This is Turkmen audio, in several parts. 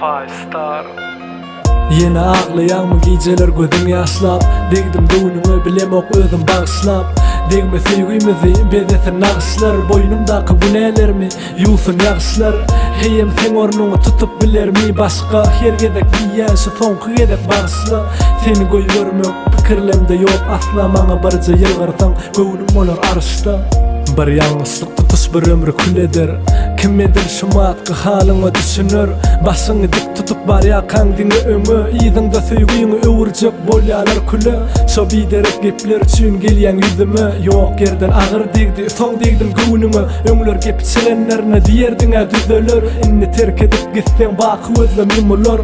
Five-star. Yine ağlayanmı geceler gözüm yaşlap. Degdim doğunumu bilemok özüm bağışlap. Degme sevgimizi bedetin ağışlar. Boynumdaki bu nelermi yusun yağışlar. Heyem sen ornunu tutup bilermi başka. Her gedek giyyası fonku gedek bağışla. Seni goy görmök pikirlemde yok asla. Mana barca yılgarsan gönlüm olur arışta. Bir yalnızlık tutuş bir ömrü kül eder. Kim edir şumatkı halını düşünür. Başını dik tutup bar yakan dini ömü. İyidin da söygüyünü öğürcek bolyalar külü. So biderek gepler üçün gelyen yüzümü. Yok yerden ağır degdi son degdim gönlümü. Öңlör gepçilenlerine diyerdine düzölür. İnni terk edip gitsen bakı özlem yumulur.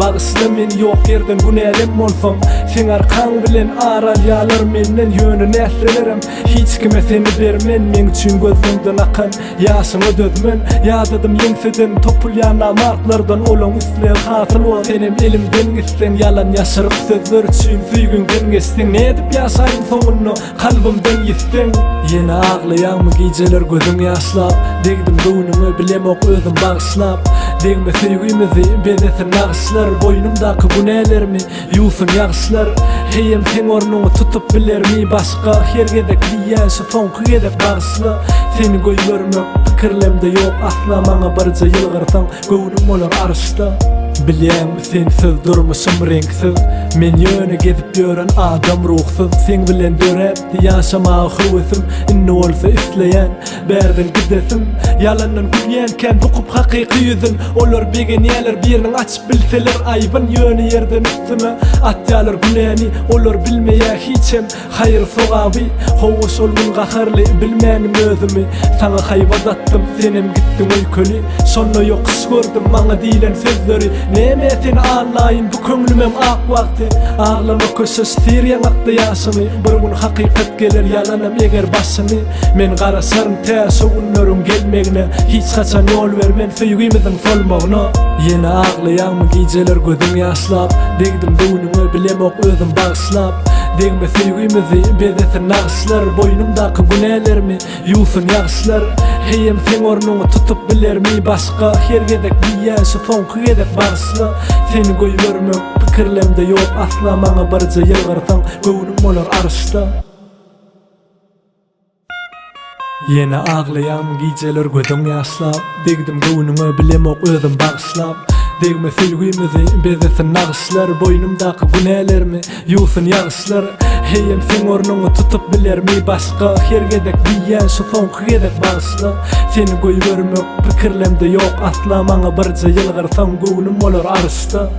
Bağışla men yok yerden günelem olsam. Sen arkan bilen aral yalar menden yönü neselerim. Hiç kime seni vermen men üçün gözümden akan yaşını dözmen. Yadadım yengseden topul yana marklardan olon üstler hasıl ol. Senem elimden gitsen yalan yaşarıp sözler üçün süygünden geçsen. Ne edip yaşayın sonunu kalbimden yitsen. Yine ağlayan mı geceler gözüm yaşlap. Degdim doğunumu bilemok özüm bağışlap. Degme sevgimizi bedetin ağışlar. Boynumdaki bu nelermi yusun yağışlar. Heyem sen ornunu tutup bilermi başka. Her gedek giyyası fonku gedek bağışla. Seni goy görmök pikirlemde yok asla. Mana barca yılgarsan gönlüm olur arışta. Bilýän sensiz durmuşum renksiz. Men yöne gezip ýören adam ruhsuz. Sen bilen döräpdi ýaşamagy höwüsüm. Inni bolsa isleýän berden gidesim. Yalandan gülýänken bukup hakyky ýüzün. Olar begenýäler biriniň açyp bilseler aýbyn ýöne ýerden üstüme atýalar güläni. Olar bilmeýär hiçem haýyr sogaby. Howuş olgun gaharly bilmänim özümi. Sana haýbat attym senem gitdim öýköli. Şonda ýok gördüm maňa diýlen sözleri. Neme seni anlayın bu köngülümem ak vakti. Ağlama köşes siryen akta yaşını. Bir gün hakikat gelir yalanam eger başını. Men qarasarım tersi günlerin gelmegine. Hiç kaçan yol vermen söygümizin solmağına. Yine ağlayan mı geceler gözüm yaşlap. Degdim doğunumu bilemok özüm bağışlap. Degme sevgimizi bedetin ağışlar. Boynumdaki bu nelermi yusun yağışlar. Heyem sen ornunu tutup bilermi başka. Her gedek giyyası fonku gedek bağışla. Seni goy görmök pikirlemde yok asla. Mana barca yılgarsan gönlüm olur arışta. Yine ağlayan geceler gözüm yaşlap. Degdim gönlümü bilemok özüm bağışlap. Degme sevgimizi bedetin ağışlar. Boynumdaki bu nelermi yusun yağışlar. Heyem sen ornunu tutup bilermi başka. Her gedek giyyası fonku gedek bağışla. Seni goy görmök pikirlemde yok asla. Mana barca yılgarsan gönlüm olur arışta.